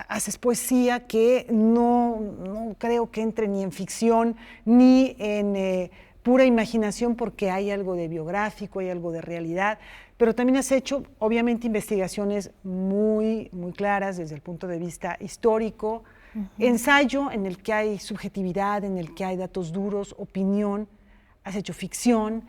Haces poesía que no creo que entre ni en ficción ni en pura imaginación, porque hay algo de biográfico, hay algo de realidad, pero también has hecho, obviamente, investigaciones muy claras desde el punto de vista histórico, ensayo en el que hay subjetividad, en el que hay datos duros, opinión, has hecho ficción,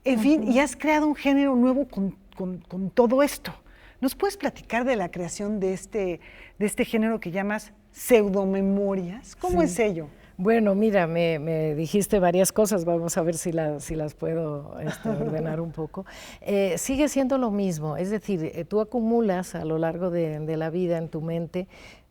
en fin, y has creado un género nuevo con todo esto. ¿Nos puedes platicar de la creación de este género que llamas pseudomemorias? ¿Cómo es ello? Bueno, mira, me dijiste varias cosas, vamos a ver si las puedo ordenar un poco. Sigue siendo lo mismo, es decir, tú acumulas a lo largo de la vida en tu mente,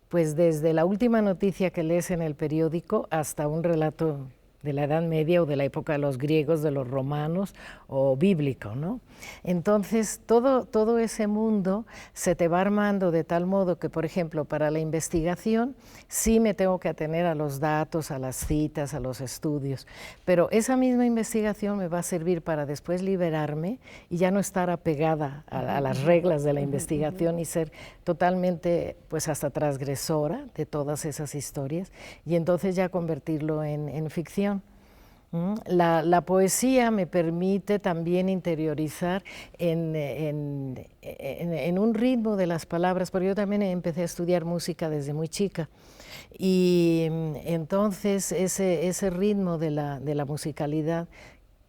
pues desde la última noticia que lees en el periódico hasta un relato de la Edad Media o de la época de los griegos, de los romanos o bíblico, ¿no? Entonces, todo ese mundo se te va armando de tal modo que, por ejemplo, para la investigación sí me tengo que atener a los datos, a las citas, a los estudios, pero esa misma investigación me va a servir para después liberarme y ya no estar apegada a las reglas de la investigación y ser totalmente, pues hasta transgresora de todas esas historias, y entonces ya convertirlo en ficción. La poesía me permite también interiorizar en un ritmo de las palabras, porque yo también empecé a estudiar música desde muy chica, y entonces ese ritmo de la musicalidad,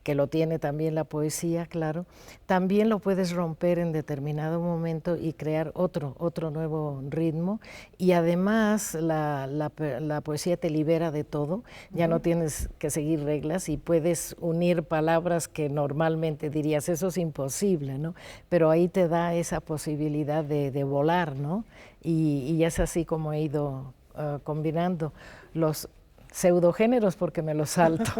que lo tiene también la poesía, claro, también lo puedes romper en determinado momento y crear otro nuevo ritmo, y además la poesía te libera de todo, ya no tienes que seguir reglas y puedes unir palabras que normalmente dirías, eso es imposible, ¿no? Pero ahí te da esa posibilidad de volar, ¿no? Y es así como he ido combinando los pseudogéneros porque me los salto.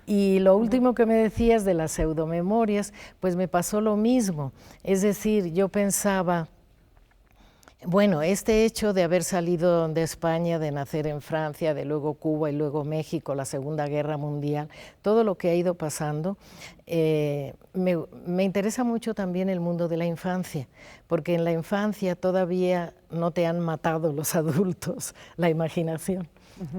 Y lo último que me decías de las pseudomemorias, pues me pasó lo mismo. Es decir, yo pensaba, bueno, este hecho de haber salido de España, de nacer en Francia, de luego Cuba y luego México, la Segunda Guerra Mundial, todo lo que ha ido pasando, me interesa mucho también el mundo de la infancia, porque en la infancia todavía no te han matado los adultos la imaginación,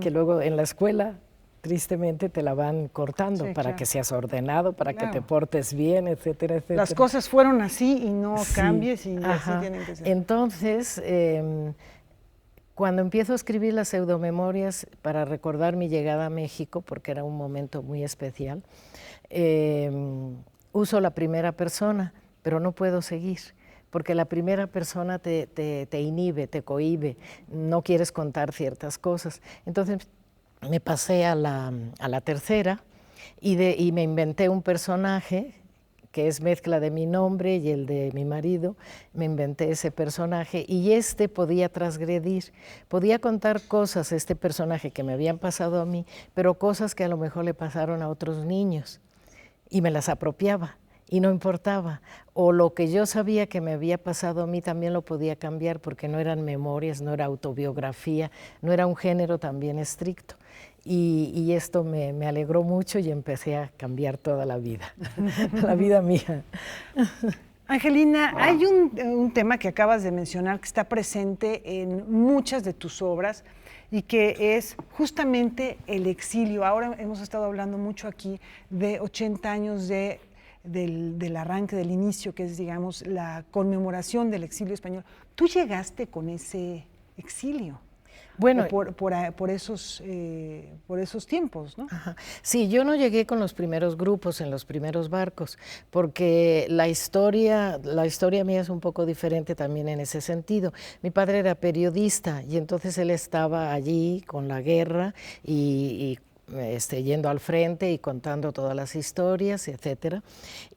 que luego en la escuela tristemente te la van cortando para que seas ordenado, para que te portes bien, etcétera, etcétera. Las cosas fueron así y no cambies y así tienen que ser. Entonces, cuando empiezo a escribir las pseudomemorias para recordar mi llegada a México, porque era un momento muy especial, uso la primera persona, pero no puedo seguir, porque la primera persona te inhibe, te cohíbe, no quieres contar ciertas cosas. Entonces, me pasé a la tercera y me inventé un personaje que es mezcla de mi nombre y el de mi marido. Me inventé ese personaje y podía transgredir, podía contar cosas, este personaje que me habían pasado a mí, pero cosas que a lo mejor le pasaron a otros niños y me las apropiaba y no importaba. O lo que yo sabía que me había pasado a mí también lo podía cambiar porque no eran memorias, no era autobiografía, no era un género también estricto. Y esto me alegró mucho y empecé a cambiar toda la vida, la vida mía. Angelina, hay un tema que acabas de mencionar que está presente en muchas de tus obras y que es justamente el exilio. Ahora hemos estado hablando mucho aquí de 80 años del arranque, del inicio, que es, digamos, la conmemoración del exilio español. ¿Tú llegaste con ese exilio? Bueno, por esos tiempos, ¿no? Ajá. Sí, yo no llegué con los primeros grupos, en los primeros barcos, porque la historia mía es un poco diferente también en ese sentido. Mi padre era periodista y entonces él estaba allí con la guerra y yendo al frente y contando todas las historias, etcétera.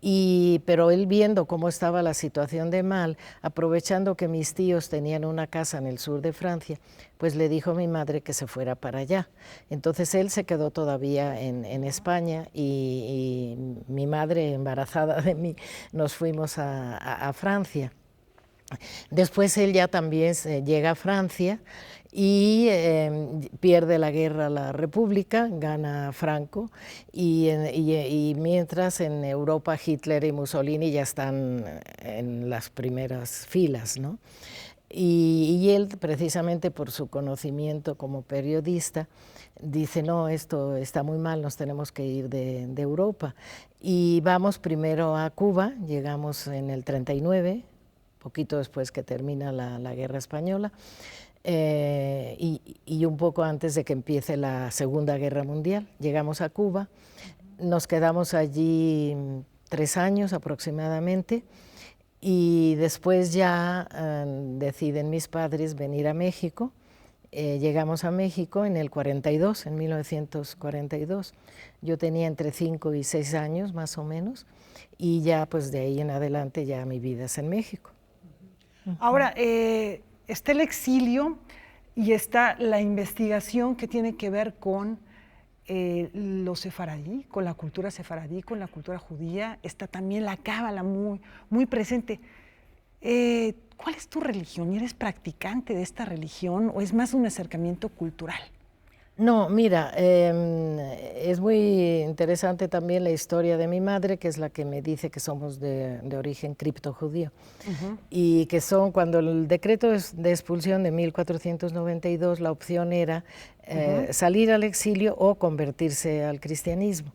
Pero él, viendo cómo estaba la situación de mal, aprovechando que mis tíos tenían una casa en el sur de Francia, pues le dijo a mi madre que se fuera para allá. Entonces él se quedó todavía en España y mi madre, embarazada de mí, nos fuimos a Francia. Después él ya también llega a Francia y pierde la guerra la República, gana Franco y mientras en Europa Hitler y Mussolini ya están en las primeras filas, ¿no? Y él, precisamente por su conocimiento como periodista, dice, no, esto está muy mal, nos tenemos que ir de Europa. Y vamos primero a Cuba, llegamos en el 39, poquito después que termina la Guerra Española, y un poco antes de que empiece la Segunda Guerra Mundial. Llegamos a Cuba, nos quedamos allí 3 años aproximadamente, y después ya deciden mis padres venir a México. Llegamos a México en el 42, en 1942. Yo tenía entre 5 y 6 años más o menos, y ya pues de ahí en adelante ya mi vida es en México. Ahora, está el exilio y está la investigación que tiene que ver con los sefaradí, con la cultura sefaradí, con la cultura judía. Está también la cábala muy presente. ¿Cuál es tu religión? ¿Eres practicante de esta religión o es más un acercamiento cultural? No, mira, es muy interesante también la historia de mi madre, que es la que me dice que somos de origen criptojudío, y que cuando el decreto de expulsión de 1492, la opción era salir al exilio o convertirse al cristianismo.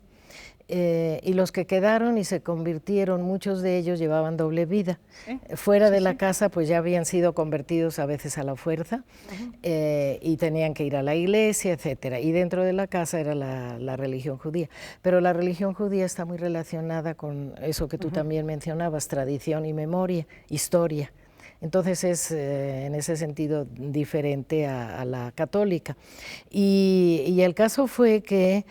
Y los que quedaron y se convirtieron, muchos de ellos llevaban doble vida. Fuera de la casa pues ya habían sido convertidos a veces a la fuerza, y tenían que ir a la iglesia, etcétera. Y dentro de la casa era la religión judía. Pero la religión judía está muy relacionada con eso que tú también mencionabas, tradición y memoria, historia. Entonces es en ese sentido diferente a la católica. Y el caso fue que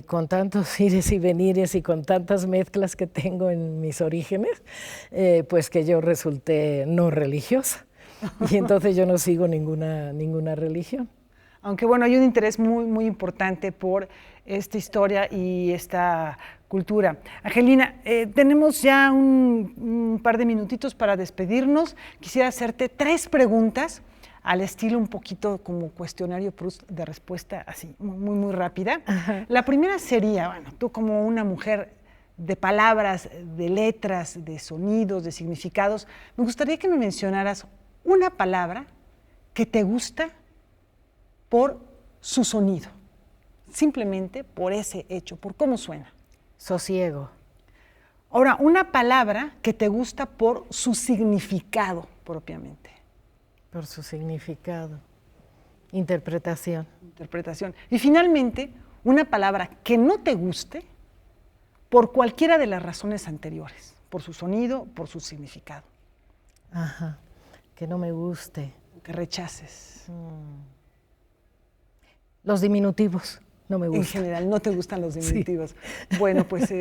con tantos ires y venires y con tantas mezclas que tengo en mis orígenes, pues que yo resulté no religiosa. Y entonces yo no sigo ninguna religión. Aunque bueno, hay un interés muy, muy importante por esta historia y esta cultura. Angelina, tenemos ya un par de minutitos para despedirnos. Quisiera hacerte 3 preguntas al estilo un poquito como cuestionario Proust de respuesta así, muy, muy rápida. Ajá. La primera sería, bueno, tú como una mujer de palabras, de letras, de sonidos, de significados, me gustaría que me mencionaras una palabra que te gusta por su sonido, simplemente por ese hecho, por cómo suena. Sosiego. Ahora, una palabra que te gusta por su significado propiamente. Por su significado. Interpretación. Interpretación. Y finalmente, una palabra que no te guste por cualquiera de las razones anteriores, por su sonido, por su significado. Ajá, que no me guste. Que rechaces. Los diminutivos, no me gustan. En general, no te gustan los diminutivos. Sí. Bueno, pues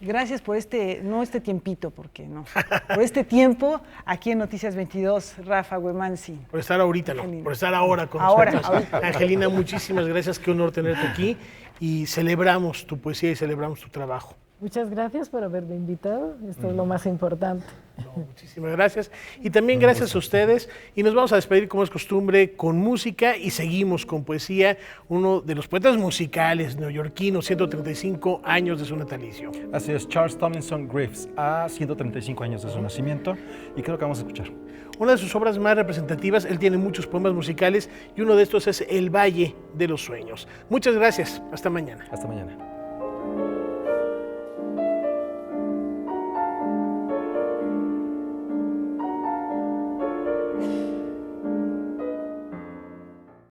gracias por no este tiempito, porque no, por este tiempo aquí en Noticias 22, Rafa Güemansi. Por estar ahorita, no, por estar ahora con nosotros. Ahorita. Angelina, muchísimas gracias, qué honor tenerte aquí y celebramos tu poesía y celebramos tu trabajo. Muchas gracias por haberme invitado, esto es lo más importante. No, muchísimas gracias. Y también gracias a ustedes. Y nos vamos a despedir, como es costumbre, con música y seguimos con poesía, uno de los poetas musicales neoyorquinos, 135 años de su natalicio. Así es, Charles Tomlinson Griffiths, a 135 años de su nacimiento, y creo que vamos a escuchar. Una de sus obras más representativas, él tiene muchos poemas musicales, y uno de estos es El Valle de los Sueños. Muchas gracias, hasta mañana. Hasta mañana.